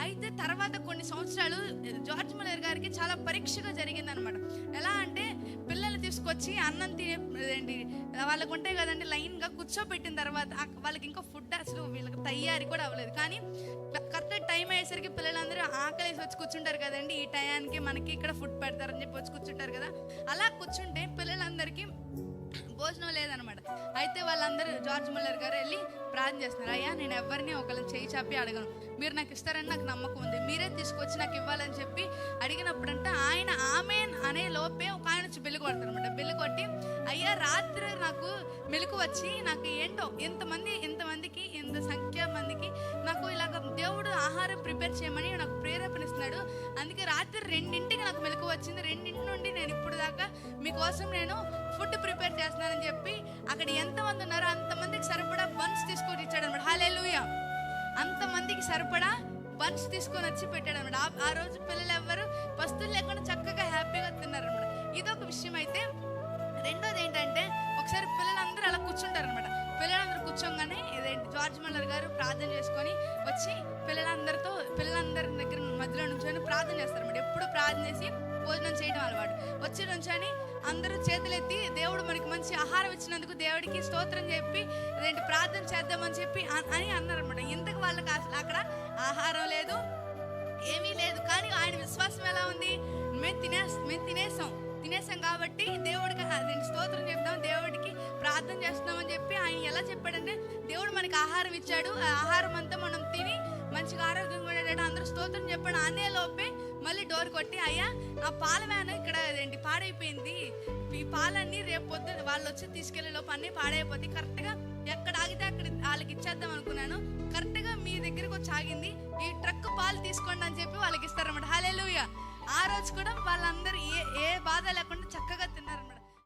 అయితే తర్వాత కొన్ని సంవత్సరాలు జార్జ్ ముల్లర్ గారికి చాలా పరీక్షగా జరిగిందనమాట. ఎలా అంటే పిల్లల్ని తీసుకొచ్చి అన్నం తినేంటి వాళ్ళకు ఉంటాయి కదండి, లైన్గా కూర్చోబెట్టిన తర్వాత వాళ్ళకి ఇంకా ఫుడ్ అసలు వీళ్ళకి తయారీ కూడా అవ్వలేదు. కానీ కరెక్ట్ టైం అయ్యేసరికి పిల్లలందరూ ఆకలేసి వచ్చి కూర్చుంటారు కదండి, ఈ టయానికి మనకి ఇక్కడ ఫుడ్ పెడతారని చెప్పి వచ్చి కూర్చుంటారు కదా. అలా కూర్చుంటే పిల్లలందరికీ భోజనం లేదనమాట. అయితే వాళ్ళందరూ జార్జ్ ముల్లర్ గారు వెళ్ళి ప్రార్థన చేస్తున్నారు, అయ్యా నేను ఎవరిని ఒకళ్ళని చేయి చాపి అడగను, మీరు నాకు ఇస్తారని నాకు నమ్మకం ఉంది, మీరే తీసుకొచ్చి నాకు ఇవ్వాలని చెప్పి అడిగినప్పుడంట ఆయన ఆమెన్ అనే లోపే ఒక ఆయన వచ్చి బెల్లు కొడతారు అనమాట. బెల్లు కొట్టి, అయ్యా రాత్రి నాకు మెలకు వచ్చి నాకు ఏంటో ఇంతమందికి ఇంత సంఖ్య మందికి నాకు ఇలాగ దేవుడు ఆహారం ప్రిపేర్ చేయమని నాకు ప్రేరేపణిస్తున్నాడు, అందుకే రాత్రి 2ంటికి నాకు మెలకు వచ్చింది, 2 నుండి నేను ఇప్పుడు దాకా మీకోసం నేను ఫుడ్ ప్రిపేర్ చేస్తున్నానని చెప్పి అక్కడ ఎంతమంది ఉన్నారో అంతమందికి సరిపడా బన్స్ తీసుకొని ఇచ్చాడు అనమాట. హల్లెలూయా! అంతమందికి సరిపడా బన్స్ తీసుకొని వచ్చి పెట్టాడు అనమాట. ఆ రోజు పిల్లలు ఎవ్వరు పస్తులు లేకుండా చక్కగా హ్యాపీగా తిన్నారు అనమాట. ఇదొక విషయం. అయితే రెండోది ఏంటంటే ఒకసారి పిల్లలందరూ అలా కూర్చుంటారు అనమాట. పిల్లలందరూ కూర్చోగానే జార్జ్ ముల్లర్ గారు ప్రార్థన చేసుకొని వచ్చి పిల్లలందరి దగ్గర మధ్యలో నుంచొని ప్రార్థన చేస్తారు అనమాట. ఎప్పుడు ప్రార్థన చేసి భోజనం చేయడం అలవాటు. వచ్చి నుంచొని అందరూ చేతులెత్తి దేవుడు మనకి మంచి ఆహారం ఇచ్చినందుకు దేవుడికి స్తోత్రం చెప్పి ప్రార్థన చేద్దామని చెప్పి అని అన్నారనమాట. ఇంతకు వాళ్ళకి అసలు అక్కడ ఆహారం లేదు, ఏమీ లేదు. కానీ ఆయన విశ్వాసం ఎలా ఉంది, మేము తినేసాం కాబట్టి దేవుడికి స్తోత్రం చెప్తాం, దేవుడికి ప్రార్థన చేస్తున్నామని చెప్పి ఆయన ఎలా చెప్పాడంటే దేవుడు మనకి ఆహారం ఇచ్చాడు, ఆ ఆహారం అంతా మనం తిని మంచిగా ఆరోగ్యంగా ఉండేటట్టు అందరూ స్తోత్రం చెప్పాడు. అనే లోపే మళ్ళీ డోర్ కొట్టి, అయ్యా నా పాల వ్యాన్ ఇక్కడ పాడైపోయింది, ఈ పాలన్నీ రేపు పొద్దున వాళ్ళు వచ్చి తీసుకెళ్లే లోపు అన్నీ పాడైపోతాయి, కరెక్ట్గా ఎక్కడ ఆగితే అక్కడ వాళ్ళకి ఇచ్చేద్దాం అనుకున్నాను, కరెక్ట్గా మీ దగ్గరకు వచ్చి ఆగింది, ఈ ట్రక్ పాలు తీసుకోండి అని చెప్పి వాళ్ళకి ఇస్తారన్నమాట. హల్లెలూయా! ఆ రోజు కూడా వాళ్ళందరూ ఏ